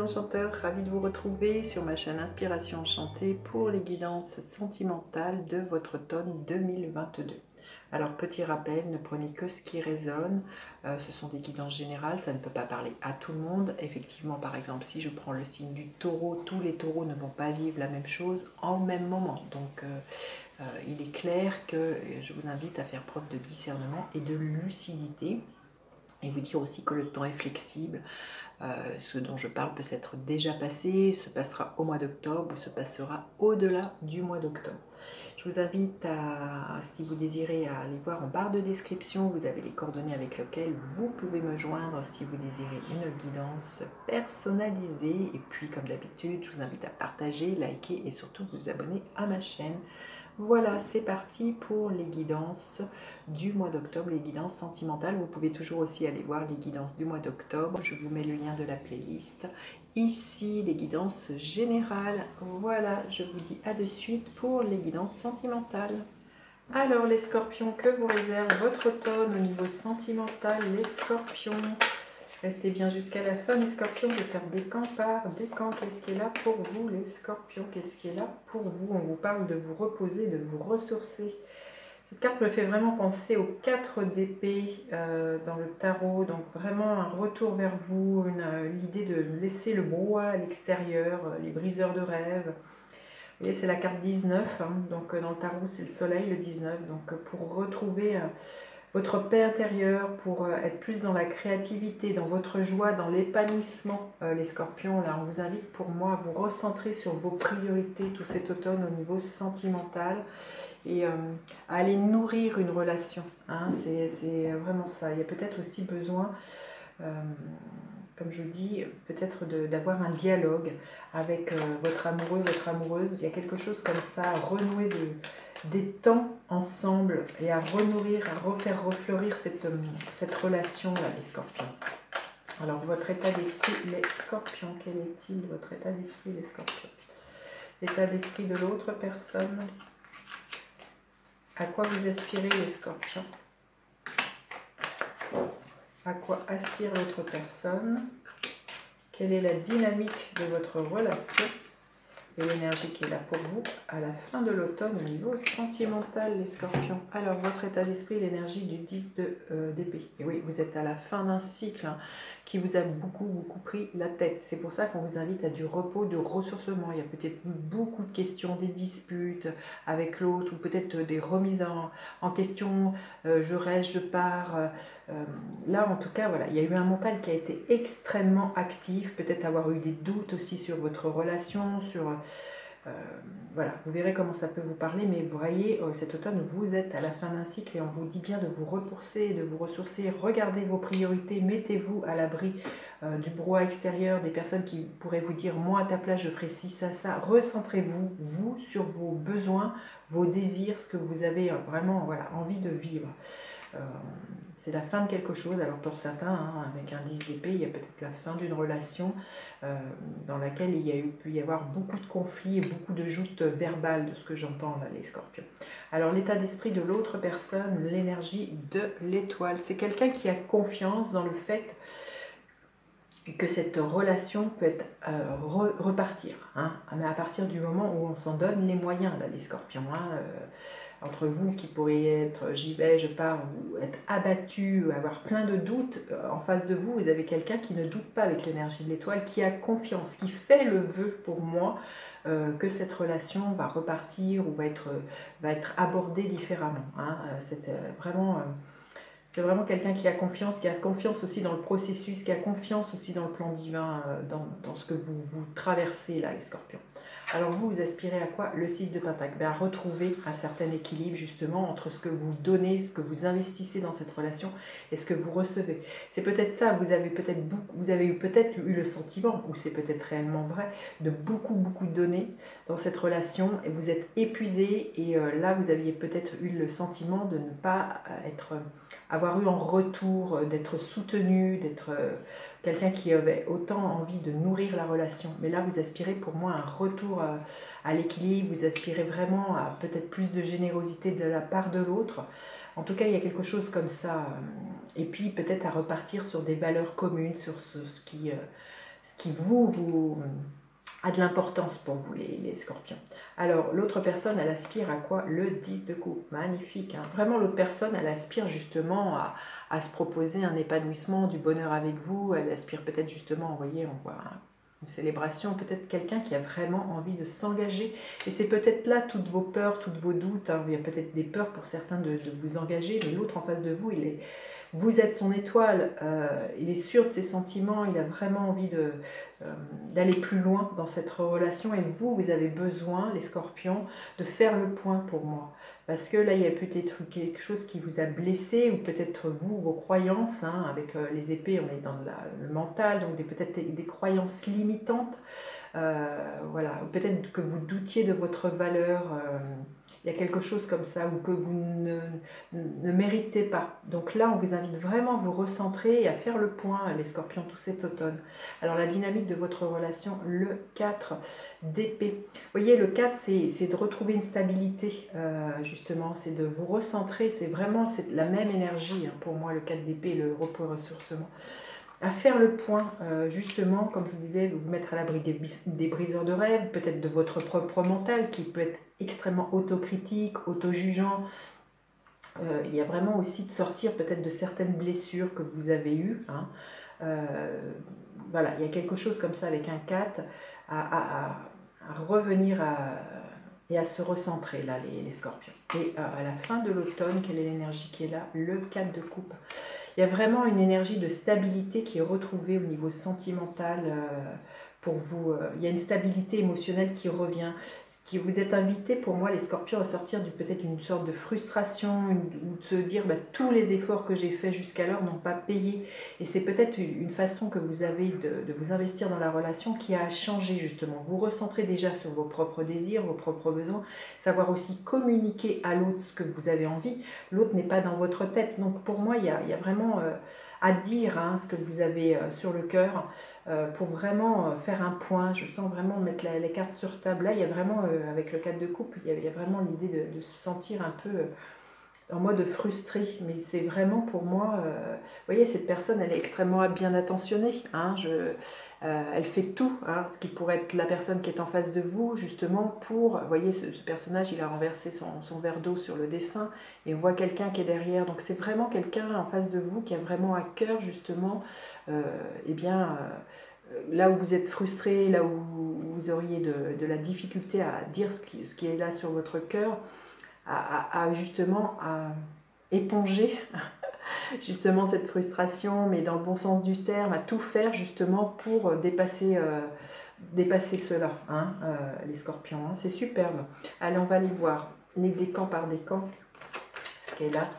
enchanteur, ravie de vous retrouver sur ma chaîne Inspiration Enchantée pour les guidances sentimentales de votre automne 2022. Alors petit rappel, ne prenez que ce qui résonne, ce sont des guidances générales, ça ne peut pas parler à tout le monde. Effectivement, par exemple, si je prends le signe du taureau, tous les taureaux ne vont pas vivre la même chose en même moment. Donc il est clair que je vous invite à faire preuve de discernement et de lucidité. Et vous dire aussi que le temps est flexible. Ce dont je parle peut s'être déjà passé, se passera au mois d'octobre ou se passera au-delà du mois d'octobre. Je vous invite à, si vous désirez, à aller voir en barre de description, vous avez les coordonnées avec lesquelles vous pouvez me joindre si vous désirez une guidance personnalisée. Et puis comme d'habitude, je vous invite à partager, liker et surtout vous abonner à ma chaîne. Voilà, c'est parti pour les guidances du mois d'octobre, les guidances sentimentales. Vous pouvez toujours aussi aller voir les guidances du mois d'octobre. Je vous mets le lien de la playlist. Ici, les guidances générales. Voilà, je vous dis à de suite pour les guidances sentimentales. Alors, les scorpions, que vous réserve votre automne au niveau sentimental, les scorpions? Restez bien jusqu'à la fin, les scorpions. Je vais faire décan par décan. Qu'est-ce qui est là pour vous, les scorpions? Qu'est-ce qui est là pour vous? On vous parle de vous reposer, de vous ressourcer. Cette carte me fait vraiment penser aux 4 d'épée dans le tarot. Donc vraiment un retour vers vous, l'idée de laisser le brouhaha à l'extérieur, les briseurs de rêves. Vous voyez, c'est la carte 19. Hein, donc dans le tarot, c'est le soleil, le 19. Donc pour retrouver votre paix intérieure, pour être plus dans la créativité, dans votre joie, dans l'épanouissement, les scorpions, là on vous invite pour moi à vous recentrer sur vos priorités tout cet automne au niveau sentimental et à aller nourrir une relation, hein, c'est vraiment ça. Il y a peut-être aussi besoin, comme je dis, peut-être d'avoir un dialogue avec votre amoureux, votre amoureuse. Il y a quelque chose comme ça, à renouer des temps ensemble et à renourrir, à refaire refleurir cette relation-là, les scorpions. Alors, votre état d'esprit, les scorpions, quel est-il, votre état d'esprit, les scorpions? L'état d'esprit de l'autre personne. À quoi vous aspirez, les scorpions? À quoi aspire l'autre personne? Quelle est la dynamique de votre relation? Et l'énergie qui est là pour vous à la fin de l'automne au niveau sentimental, les scorpions. Alors, votre état d'esprit, l'énergie du 10 d'épée. Et oui, vous êtes à la fin d'un cycle hein, qui vous a beaucoup pris la tête. C'est pour ça qu'on vous invite à du repos, de ressourcement. Il y a peut-être beaucoup de questions, des disputes avec l'autre, ou peut-être des remises en question. Je reste, je pars. Là, en tout cas, voilà, il y a eu un mental qui a été extrêmement actif. Peut-être avoir eu des doutes aussi sur votre relation, sur... voilà, vous verrez comment ça peut vous parler, mais vous voyez, cet automne, vous êtes à la fin d'un cycle et on vous dit bien de vous repousser, de vous ressourcer, regardez vos priorités, mettez-vous à l'abri du brouhaha extérieur, des personnes qui pourraient vous dire, moi à ta place, je ferai ci, ça, recentrez-vous, vous, sur vos besoins, vos désirs, ce que vous avez vraiment voilà, envie de vivre. C'est la fin de quelque chose. Alors pour certains, hein, avec un 10 d'épée, il y a peut-être la fin d'une relation dans laquelle il y a pu y avoir beaucoup de conflits et beaucoup de joutes verbales, de ce que j'entends là, les scorpions. Alors l'état d'esprit de l'autre personne, l'énergie de l'étoile. C'est quelqu'un qui a confiance dans le fait que cette relation peut être repartir, hein, mais à partir du moment où on s'en donne les moyens, là, les scorpions. Hein, entre vous qui pourriez être j'y vais, je pars, ou être abattu, avoir plein de doutes, en face de vous, vous avez quelqu'un qui ne doute pas avec l'énergie de l'étoile, qui a confiance, qui fait le vœu pour moi que cette relation va repartir ou va être abordée différemment. Hein. C'est vraiment... C'est vraiment quelqu'un qui a confiance aussi dans le processus, qui a confiance aussi dans le plan divin, dans ce que vous traversez là, les scorpions. Alors vous aspirez à quoi? Le 6 de Pentacle, à retrouver un certain équilibre justement entre ce que vous donnez, ce que vous investissez dans cette relation et ce que vous recevez. C'est peut-être ça, vous avez peut-être eu le sentiment, ou c'est peut-être réellement vrai, de beaucoup donner dans cette relation et vous êtes épuisé et là vous aviez peut-être eu le sentiment de ne pas avoir eu en retour, d'être soutenu, d'être quelqu'un qui avait autant envie de nourrir la relation. Mais là, vous aspirez pour moi un retour à l'équilibre, vous aspirez vraiment à peut-être plus de générosité de la part de l'autre. En tout cas, il y a quelque chose comme ça. Et puis peut-être à repartir sur des valeurs communes, sur ce ce qui a de l'importance pour vous, les scorpions. Alors, l'autre personne, elle aspire à quoi? Le 10 de coupe. Magnifique. Hein. Vraiment, l'autre personne, elle aspire justement à se proposer un épanouissement, du bonheur avec vous. Elle aspire peut-être justement, vous voyez, on voit une célébration, peut-être quelqu'un qui a vraiment envie de s'engager. Et c'est peut-être là toutes vos peurs, toutes vos doutes. Hein. Il y a peut-être des peurs pour certains de vous engager, mais l'autre en face de vous, vous êtes son étoile, il est sûr de ses sentiments, il a vraiment envie d'aller plus loin dans cette relation. Et vous avez besoin, les scorpions, de faire le point pour moi. Parce que là, il y a peut-être quelque chose qui vous a blessé, ou peut-être vous, vos croyances, hein, avec les épées, on est dans le mental, donc peut-être des croyances limitantes. Voilà, peut-être que vous doutiez de votre valeur. Il y a quelque chose comme ça, ou que vous ne méritez pas. Donc là, on vous invite vraiment à vous recentrer et à faire le point, les scorpions, tout cet automne. Alors la dynamique de votre relation, le 4 d'épée. Vous voyez, le 4, c'est de retrouver une stabilité, justement, c'est de vous recentrer, c'est la même énergie, hein, pour moi, le 4 d'épée, le repos et ressourcement. À faire le point, justement, comme je vous disais, vous mettre à l'abri des briseurs de rêve, peut-être de votre propre mental, qui peut être extrêmement autocritique, auto-jugeant. Il y a vraiment aussi de sortir peut-être de certaines blessures que vous avez eues. Hein. Voilà, il y a quelque chose comme ça avec un 4, à revenir et à se recentrer, là, les scorpions. Et à la fin de l'automne, quelle est l'énergie qui est là? Le 4 de coupe. Il y a vraiment une énergie de stabilité qui est retrouvée au niveau sentimental pour vous. Il y a une stabilité émotionnelle qui revient. Qui vous êtes invité, pour moi, les scorpions, à sortir peut-être d'une sorte de frustration, ou de se dire tous les efforts que j'ai faits jusqu'alors n'ont pas payé. Et c'est peut-être une façon que vous avez de vous investir dans la relation qui a changé, justement. Vous recentrez déjà sur vos propres désirs, vos propres besoins, savoir aussi communiquer à l'autre ce que vous avez envie. L'autre n'est pas dans votre tête. Donc pour moi, il y a vraiment à dire, hein, ce que vous avez sur le cœur, pour vraiment faire un point. Je sens vraiment mettre les cartes sur table. Là, il y a vraiment, avec le 4 de coupe, il y a vraiment l'idée de se sentir un peu en mode frustré. Mais c'est vraiment pour moi, vous voyez, cette personne, elle est extrêmement bien attentionnée. Hein, elle fait tout, hein, ce qui pourrait être la personne qui est en face de vous, justement, pour, vous voyez, ce personnage, il a renversé son verre d'eau sur le dessin, et on voit quelqu'un qui est derrière. Donc c'est vraiment quelqu'un en face de vous qui a vraiment à cœur, justement, eh bien... là où vous êtes frustré, là où vous auriez de la difficulté à dire ce qui est là sur votre cœur, justement à éponger justement cette frustration, mais dans le bon sens du terme, à tout faire justement pour dépasser cela, hein, les scorpions. Hein, c'est superbe. Allez, on va aller voir les décans par décan, ce qui est là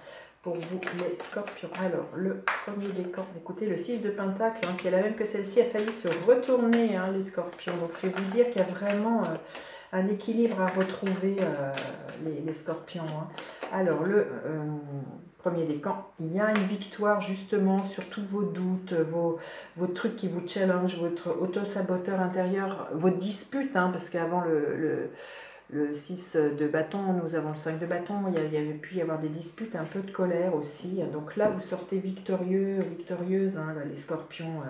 pour vous, les scorpions. Alors, le premier décan, écoutez, le 6 de pentacle, hein, qui est la même que celle-ci, a failli se retourner, hein, les scorpions. Donc, c'est vous dire qu'il y a vraiment un équilibre à retrouver, les scorpions. Hein. Alors, le premier décan, il y a une victoire, justement, sur tous vos doutes, vos trucs qui vous challenge, votre auto-saboteur intérieur, vos disputes, hein, parce qu'avant le 6 de bâton, nous avons le 5 de bâton, il y avait pu y avoir des disputes, un peu de colère aussi. Donc là, vous sortez victorieux, victorieuse, hein, les scorpions.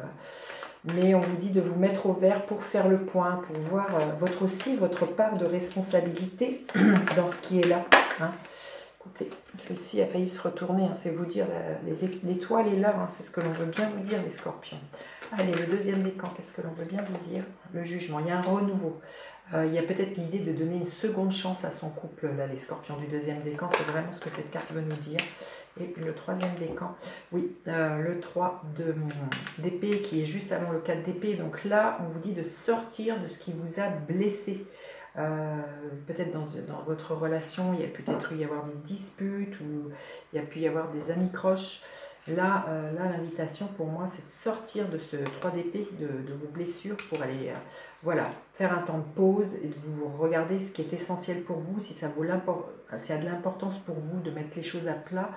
Mais on vous dit de vous mettre au vert pour faire le point, pour voir votre part de responsabilité dans ce qui est là. Hein. Écoutez, celle-ci a failli se retourner, hein, c'est vous dire, l'étoile est là, hein, c'est ce que l'on veut bien vous dire, les scorpions. Allez, le deuxième décan, qu'est-ce que l'on veut bien vous dire? Le jugement, il y a un renouveau. Il y a peut-être l'idée de donner une seconde chance à son couple, là, les scorpions du deuxième décan, c'est vraiment ce que cette carte veut nous dire. Et le troisième décan, oui, le 3 d'épée qui est juste avant le 4 d'épée. Donc là, on vous dit de sortir de ce qui vous a blessé. Peut-être dans votre relation, il y a peut-être y avoir des disputes, ou il y a pu y avoir des anicroches. Là, l'invitation pour moi, c'est de sortir de ce 3 d'épée, de vos blessures, pour aller voilà, faire un temps de pause et de vous regarder ce qui est essentiel pour vous, si ça a de l'importance pour vous de mettre les choses à plat,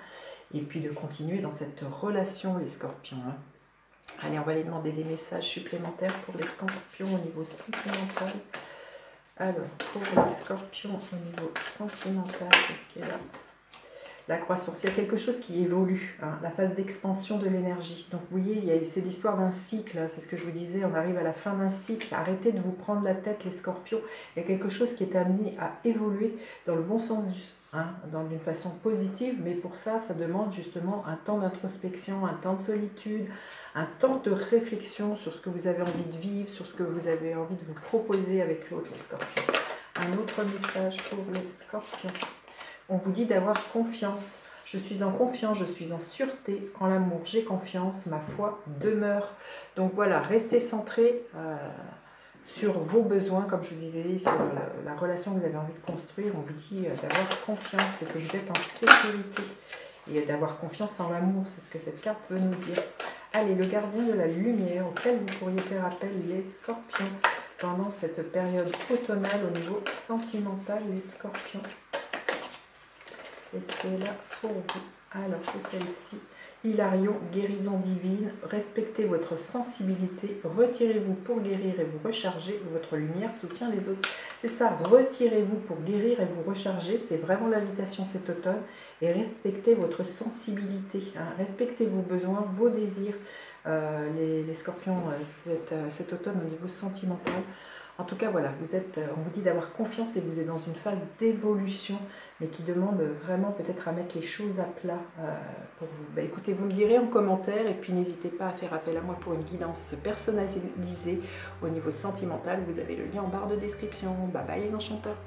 et puis de continuer dans cette relation, les scorpions. Hein. Allez, on va aller demander des messages supplémentaires pour les scorpions au niveau sentimental. Alors, pour les scorpions au niveau sentimental, qu'est-ce qu'il y a là? la croissance. Il y a quelque chose qui évolue, hein, la phase d'expansion de l'énergie. Donc vous voyez, c'est l'histoire d'un cycle, hein, c'est ce que je vous disais, on arrive à la fin d'un cycle. Arrêtez de vous prendre la tête les scorpions. Il y a quelque chose qui est amené à évoluer dans le bon sens d'une façon positive, mais pour ça, ça demande justement un temps d'introspection, un temps de solitude, un temps de réflexion sur ce que vous avez envie de vivre, sur ce que vous avez envie de vous proposer avec l'autre, les scorpions. Un autre message pour les scorpions. On vous dit d'avoir confiance. Je suis en confiance, je suis en sûreté, en l'amour, j'ai confiance, ma foi demeure. Donc voilà, restez centré sur vos besoins, comme je vous disais, sur la relation que vous avez envie de construire. On vous dit d'avoir confiance et que vous êtes en sécurité. Et d'avoir confiance en l'amour, c'est ce que cette carte veut nous dire. Allez, le gardien de la lumière auquel vous pourriez faire appel, les scorpions, pendant cette période automnale au niveau sentimental, les scorpions. Qu'est-ce qu'elle est là pour vous? Alors, c'est celle-ci. Hilarion, guérison divine, respectez votre sensibilité, retirez-vous pour guérir et vous recharger, votre lumière soutient les autres. C'est ça, retirez-vous pour guérir et vous recharger, c'est vraiment l'invitation cet automne, et respectez votre sensibilité, hein. Respectez vos besoins, vos désirs, les scorpions, cet automne au niveau sentimental. En tout cas, voilà, on vous dit d'avoir confiance et vous êtes dans une phase d'évolution, mais qui demande vraiment peut-être à mettre les choses à plat pour vous. Bah, écoutez, vous me direz en commentaire et puis n'hésitez pas à faire appel à moi pour une guidance personnalisée au niveau sentimental. Vous avez le lien en barre de description. Bye bye les enchanteurs.